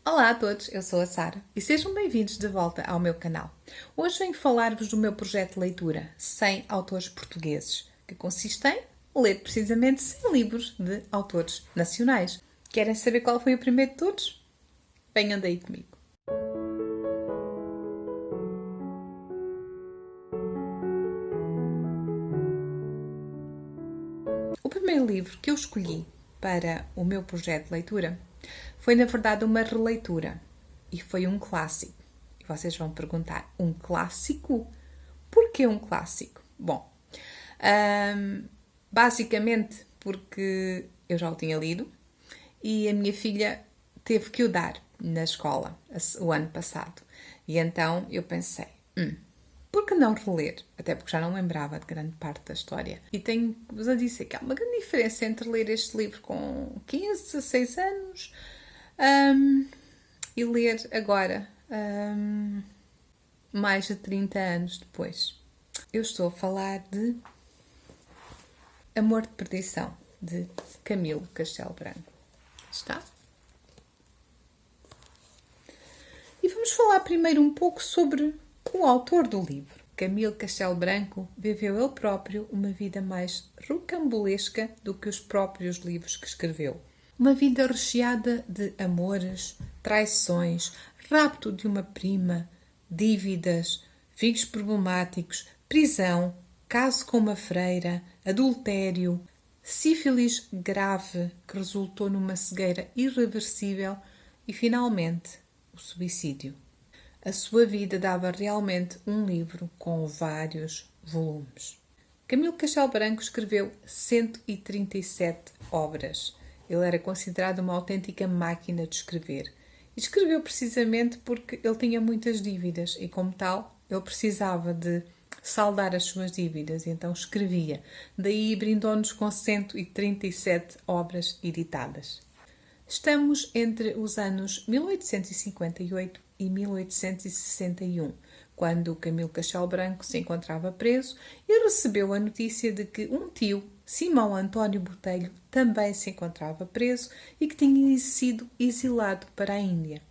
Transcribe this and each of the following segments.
Olá a todos, eu sou a Sara e sejam bem-vindos de volta ao meu canal. Hoje venho falar-vos do meu projeto de leitura 100 autores portugueses, que consiste em ler precisamente 100 livros de autores nacionais. Querem saber qual foi o primeiro de todos? Venham daí comigo. O primeiro livro que eu escolhi para o meu projeto de leitura foi, na verdade, uma releitura. E foi um clássico. E vocês vão perguntar, um clássico? Porquê um clássico? Bom, basicamente porque eu já o tinha lido e a minha filha teve que o dar na escola o ano passado. E então eu pensei, por que não reler? Até porque já não lembrava de grande parte da história. E tenho-vos a dizer que há uma grande diferença entre ler este livro com 15, 16 anos e ler agora, mais de 30 anos depois. Eu estou a falar de Amor de Perdição, de Camilo Castelo Branco. Está? E vamos falar primeiro um pouco sobre o autor do livro. Camilo Castelo Branco viveu ele próprio uma vida mais rocambolesca do que os próprios livros que escreveu. Uma vida recheada de amores, traições, rapto de uma prima, dívidas, filhos problemáticos, prisão, caso com uma freira, adultério, sífilis grave que resultou numa cegueira irreversível e, finalmente, o suicídio. A sua vida dava realmente um livro com vários volumes. Camilo Castelo Branco escreveu 137 obras. Ele era considerado uma autêntica máquina de escrever. E escreveu precisamente porque ele tinha muitas dívidas e, como tal, ele precisava de saldar as suas dívidas e então escrevia. Daí brindou-nos com 137 obras editadas. Estamos entre os anos 1858 e 1861, quando Camilo Castelo Branco se encontrava preso e recebeu a notícia de que um tio, Simão António Botelho, também se encontrava preso e que tinha sido exilado para a Índia.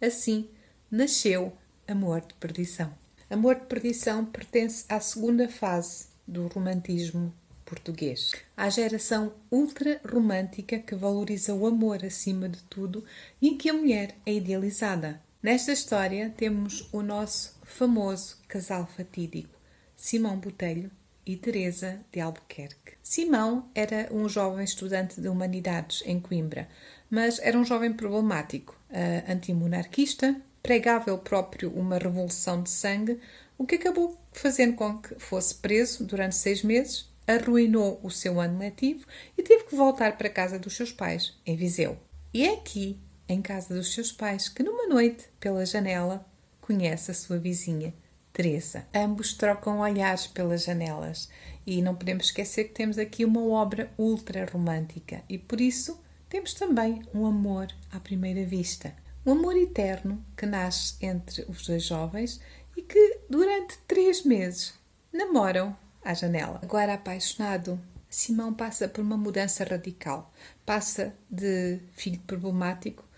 Assim, nasceu Amor de Perdição. Amor de Perdição pertence à segunda fase do romantismo português. À geração ultra-romântica que valoriza o amor acima de tudo e em que a mulher é idealizada. Nesta história temos o nosso famoso casal fatídico, Simão Botelho e Teresa de Albuquerque. Simão era um jovem estudante de humanidades em Coimbra, mas era um jovem problemático, antimonarquista, pregava ele próprio uma revolução de sangue, o que acabou fazendo com que fosse preso durante 6 meses, arruinou o seu ano letivo e teve que voltar para a casa dos seus pais, em Viseu. E é aqui, em casa dos seus pais, que numa noite, pela janela, conhece a sua vizinha, Teresa. Ambos trocam olhares pelas janelas e não podemos esquecer que temos aqui uma obra ultra romântica e por isso temos também um amor à primeira vista. Um amor eterno que nasce entre os dois jovens e que durante 3 meses namoram à janela. Agora apaixonado, Simão passa por uma mudança radical. Passa de filho problemático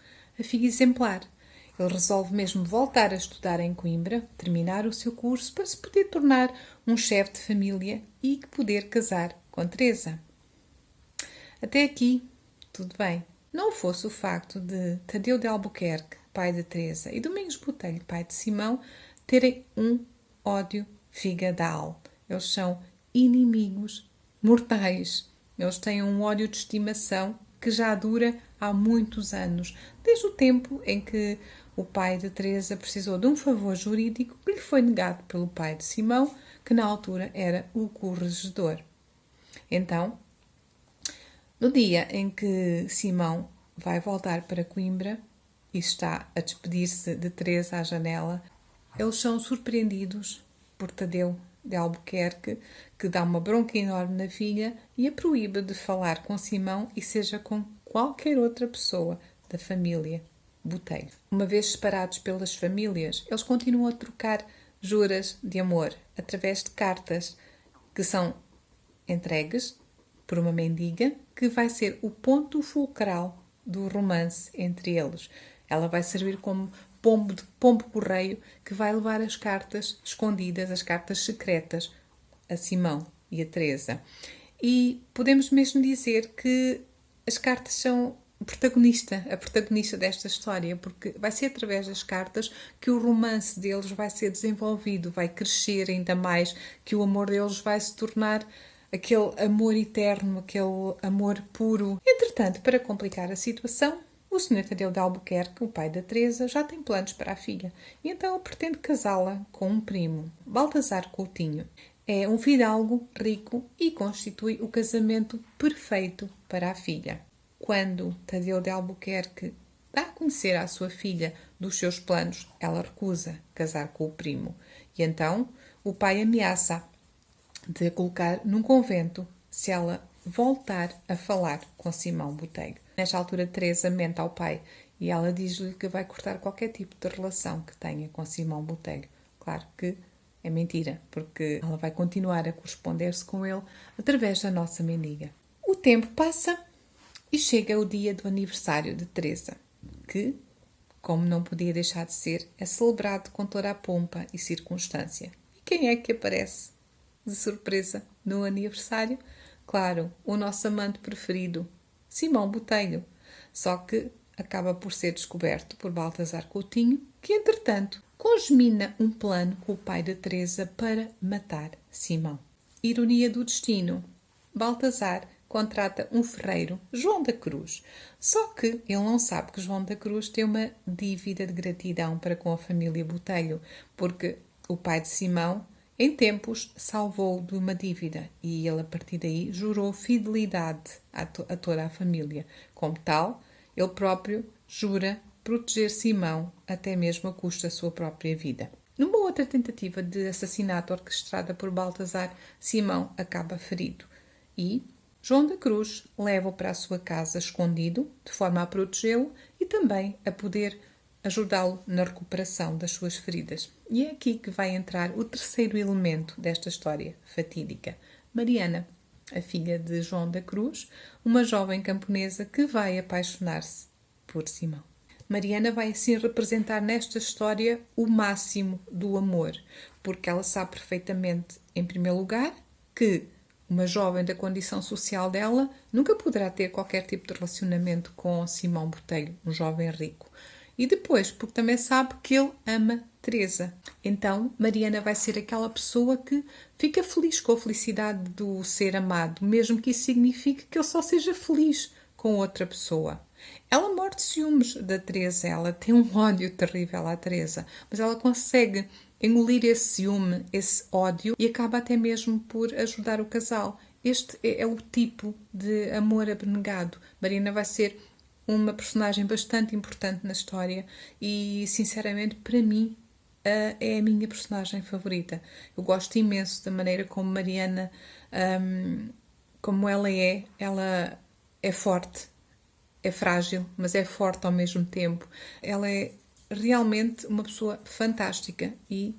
a filho exemplar. Ele resolve mesmo voltar a estudar em Coimbra, terminar o seu curso para se poder tornar um chefe de família e poder casar com Teresa. Até aqui, tudo bem. Não fosse o facto de Tadeu de Albuquerque, pai de Teresa, e Domingos Botelho, pai de Simão, terem um ódio figadal. Eles são inimigos mortais. Eles têm um ódio de estimação que já dura há muitos anos, desde o tempo em que o pai de Teresa precisou de um favor jurídico que lhe foi negado pelo pai de Simão, que na altura era o corregedor. Então, no dia em que Simão vai voltar para Coimbra e está a despedir-se de Teresa à janela, eles são surpreendidos por Tadeu de Albuquerque, que dá uma bronca enorme na filha e a proíbe de falar com Simão e seja com qualquer outra pessoa da família Botelho. Uma vez separados pelas famílias, eles continuam a trocar juras de amor através de cartas que são entregues por uma mendiga que vai ser o ponto fulcral do romance entre eles. Ela vai servir como pombo-correio que vai levar as cartas escondidas, as cartas secretas, a Simão e a Teresa. E podemos mesmo dizer que as cartas são a protagonista desta história, porque vai ser através das cartas que o romance deles vai ser desenvolvido, vai crescer ainda mais, que o amor deles vai se tornar aquele amor eterno, aquele amor puro. Entretanto, para complicar a situação, o Sr. Tadeu de Albuquerque, o pai da Teresa, já tem planos para a filha e então pretende casá-la com um primo, Baltazar Coutinho. É um fidalgo rico e constitui o casamento perfeito para a filha. Quando Tadeu de Albuquerque dá a conhecer à sua filha dos seus planos, ela recusa casar com o primo. E então o pai ameaça de a colocar num convento se ela voltar a falar com Simão Botelho. Nesta altura, Teresa mente ao pai e ela diz-lhe que vai cortar qualquer tipo de relação que tenha com Simão Botelho. Claro que é mentira, porque ela vai continuar a corresponder-se com ele através da nossa mendiga. O tempo passa e chega o dia do aniversário de Teresa, que, como não podia deixar de ser, é celebrado com toda a pompa e circunstância. E quem é que aparece de surpresa no aniversário? Claro, o nosso amante preferido, Simão Botelho. Só que acaba por ser descoberto por Baltazar Coutinho, que, entretanto, congemina um plano com o pai de Teresa para matar Simão. Ironia do destino. Baltazar contrata um ferreiro, João da Cruz. Só que ele não sabe que João da Cruz tem uma dívida de gratidão para com a família Botelho, porque o pai de Simão, em tempos, salvou-o de uma dívida e ele, a partir daí, jurou fidelidade a toda a família. Como tal, ele próprio jura proteger Simão até mesmo a custo da sua própria vida. Numa outra tentativa de assassinato orquestrada por Baltazar, Simão acaba ferido e João da Cruz leva-o para a sua casa escondido, de forma a protegê-lo e também a poder ajudá-lo na recuperação das suas feridas. E é aqui que vai entrar o terceiro elemento desta história fatídica. Mariana, a filha de João da Cruz, uma jovem camponesa que vai apaixonar-se por Simão. Mariana vai assim representar nesta história o máximo do amor, porque ela sabe perfeitamente, em primeiro lugar, que uma jovem da condição social dela nunca poderá ter qualquer tipo de relacionamento com Simão Botelho, um jovem rico. E depois, porque também sabe que ele ama Teresa. Então, Mariana vai ser aquela pessoa que fica feliz com a felicidade do ser amado, mesmo que isso signifique que ele só seja feliz com outra pessoa. Ela morre de ciúmes da Teresa, ela tem um ódio terrível à Teresa, mas ela consegue engolir esse ciúme, esse ódio, e acaba até mesmo por ajudar o casal. Este é o tipo de amor abnegado. Mariana vai ser uma personagem bastante importante na história e, sinceramente, para mim, é a minha personagem favorita. Eu gosto imenso da maneira como Mariana, como ela é forte, é frágil, mas é forte ao mesmo tempo. Ela é realmente uma pessoa fantástica e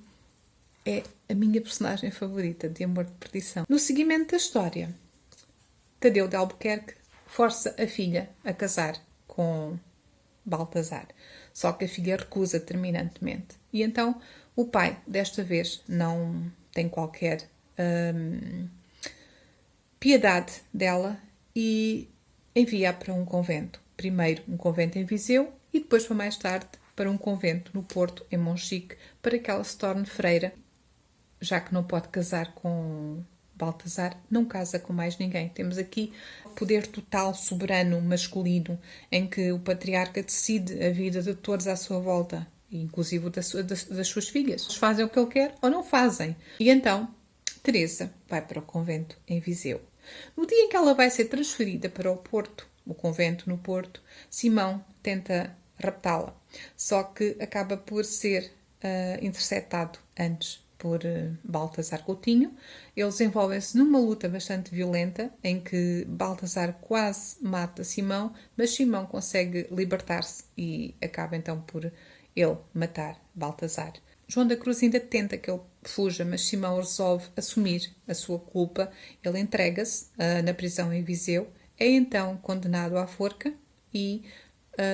é a minha personagem favorita de Amor de Perdição. No seguimento da história, Tadeu de Albuquerque força a filha a casar com Baltazar. Só que a filha recusa terminantemente. E então o pai, desta vez, não tem qualquer piedade dela e envia-a para um convento. Primeiro um convento em Viseu e depois, para mais tarde, para um convento no Porto, em Monchique, para que ela se torne freira. Já que não pode casar com Baltazar, não casa com mais ninguém. Temos aqui o poder total, soberano, masculino, em que o patriarca decide a vida de todos à sua volta, inclusive das suas filhas. Eles fazem o que ele quer ou não fazem. E então, Teresa vai para o convento em Viseu. No dia em que ela vai ser transferida para o Porto, o convento no Porto, Simão tenta raptá-la. Só que acaba por ser interceptado antes por Baltazar Coutinho. Eles envolvem-se numa luta bastante violenta, em que Baltazar quase mata Simão, mas Simão consegue libertar-se e acaba então por ele matar Baltazar. João da Cruz ainda tenta que ele fuja, mas Simão resolve assumir a sua culpa. Ele entrega-se na prisão em Viseu, é então condenado à forca e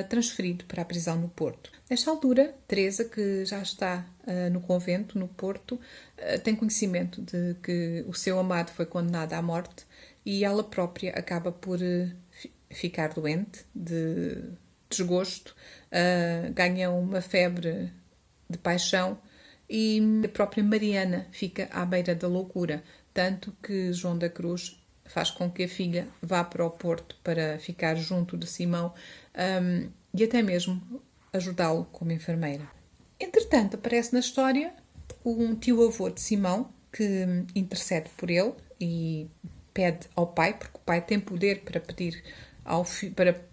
transferido para a prisão no Porto. Nesta altura, Teresa, que já está no convento, no Porto, tem conhecimento de que o seu amado foi condenado à morte e ela própria acaba por ficar doente de desgosto, ganha uma febre de paixão e a própria Mariana fica à beira da loucura, tanto que João da Cruz faz com que a filha vá para o Porto para ficar junto de Simão e até mesmo ajudá-lo como enfermeira. Entretanto, aparece na história um tio-avô de Simão que intercede por ele e pede ao pai, porque o pai tem poder para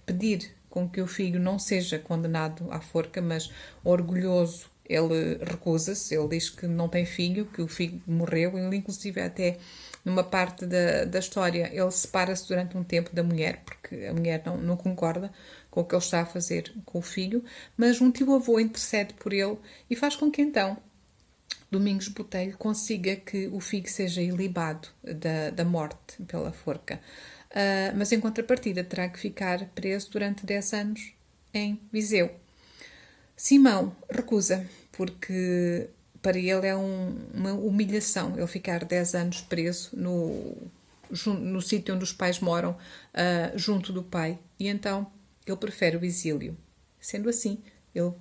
pedir com que o filho não seja condenado à forca, mas orgulhoso ele recusa-se, ele diz que não tem filho, que o filho morreu, ele inclusive até numa parte da história ele separa-se durante um tempo da mulher, porque a mulher não concorda com o que ele está a fazer com o filho, mas um tio-avô intercede por ele e faz com que então Domingos Botelho consiga que o filho seja ilibado da morte pela forca. Mas em contrapartida terá que ficar preso durante 10 anos em Viseu. Simão recusa, porque para ele é uma humilhação ele ficar 10 anos preso no sítio onde os pais moram, junto do pai, e então ele prefere o exílio. Sendo assim, ele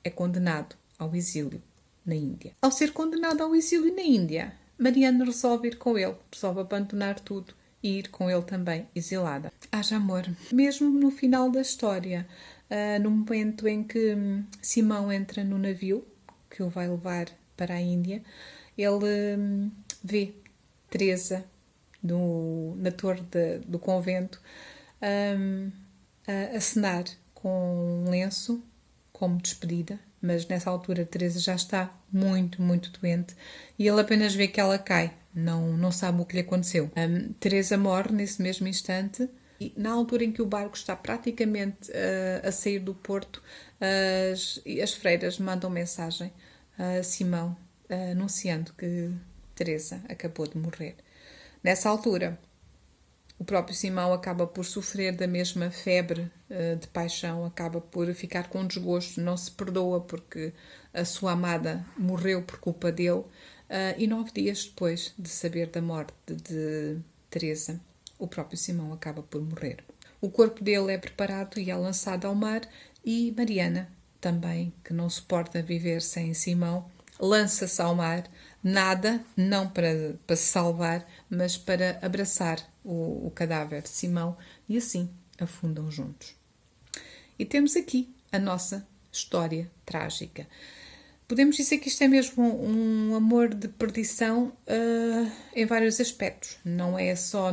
é condenado ao exílio na Índia. Ao ser condenado ao exílio na Índia, Mariana resolve ir com ele, resolve abandonar tudo e ir com ele também, exilada. Haja amor. Mesmo no final da história, no momento em que Simão entra no navio que o vai levar para a Índia, ele vê Teresa na torre do convento a acenar com um lenço como despedida, mas nessa altura Teresa já está muito, muito doente e ele apenas vê que ela cai, não sabe o que lhe aconteceu. Teresa morre nesse mesmo instante e na altura em que o barco está praticamente a sair do porto, as freiras mandam mensagem a Simão anunciando que Teresa acabou de morrer. Nessa altura, o próprio Simão acaba por sofrer da mesma febre de paixão, acaba por ficar com desgosto, não se perdoa porque a sua amada morreu por culpa dele, e 9 dias depois de saber da morte de Teresa, o próprio Simão acaba por morrer. O corpo dele é preparado e é lançado ao mar e Mariana, também, que não suporta viver sem Simão, lança-se ao mar, nada, não para se salvar, mas para abraçar o cadáver de Simão e assim afundam juntos. E temos aqui a nossa história trágica. Podemos dizer que isto é mesmo um amor de perdição em vários aspectos. Não é só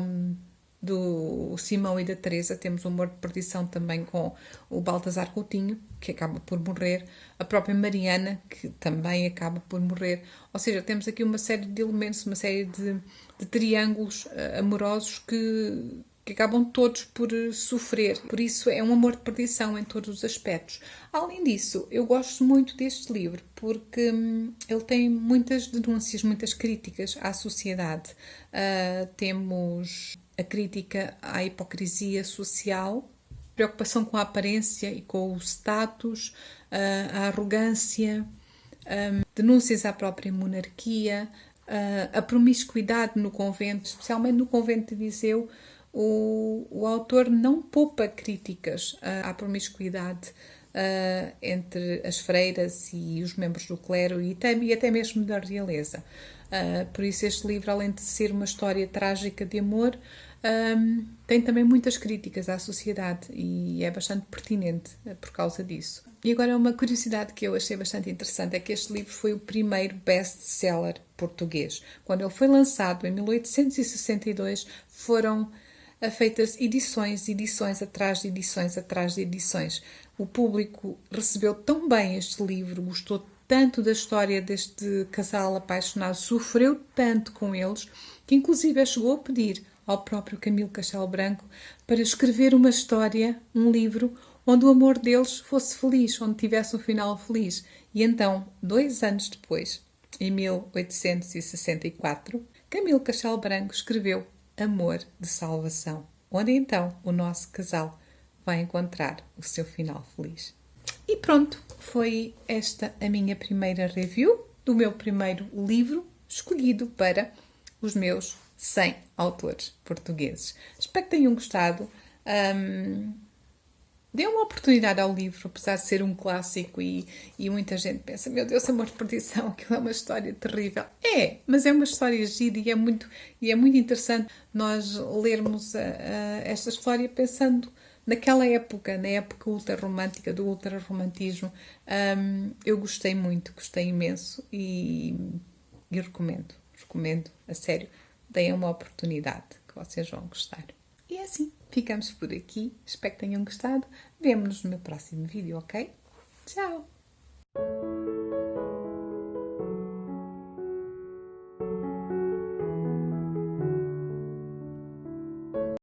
do Simão e da Teresa, temos um amor de perdição também com o Baltasar Coutinho, que acaba por morrer, a própria Mariana, que também acaba por morrer. Ou seja, temos aqui uma série de elementos, uma série de triângulos amorosos que acabam todos por sofrer. Por isso é um amor de perdição em todos os aspectos. Além disso, eu gosto muito deste livro porque ele tem muitas denúncias, muitas críticas à sociedade. Temos a crítica à hipocrisia social, preocupação com a aparência e com o status, a arrogância, denúncias à própria monarquia, a promiscuidade no convento, especialmente no convento de Viseu. O autor não poupa críticas à promiscuidade entre as freiras e os membros do clero e até mesmo da realeza. Por isso este livro, além de ser uma história trágica de amor, tem também muitas críticas à sociedade e é bastante pertinente por causa disso. E agora uma curiosidade que eu achei bastante interessante é que este livro foi o primeiro best-seller português. Quando ele foi lançado em 1862, foram feitas edições atrás de edições atrás de edições. O público recebeu tão bem este livro, gostou tanto da história deste casal apaixonado, sofreu tanto com eles, que inclusive chegou a pedir ao próprio Camilo Castelo Branco para escrever uma história, um livro, onde o amor deles fosse feliz, onde tivesse um final feliz. E então, 2 anos depois, em 1864, Camilo Castelo Branco escreveu Amor de Salvação, onde então o nosso casal vai encontrar o seu final feliz. E pronto, foi esta a minha primeira review do meu primeiro livro escolhido para os meus 100 autores portugueses. Espero que tenham gostado. Dê uma oportunidade ao livro, apesar de ser um clássico e muita gente pensa, meu Deus, é uma perdição, aquilo é uma história terrível. É, mas é uma história gira e é muito interessante nós lermos esta história pensando naquela época, na época ultrarromântica, do ultrarromantismo. Eu gostei muito, gostei imenso e recomendo, a sério. Deem uma oportunidade que vocês vão gostar. E é assim, ficamos por aqui. Espero que tenham gostado. Vemo-nos no meu próximo vídeo, ok? Tchau!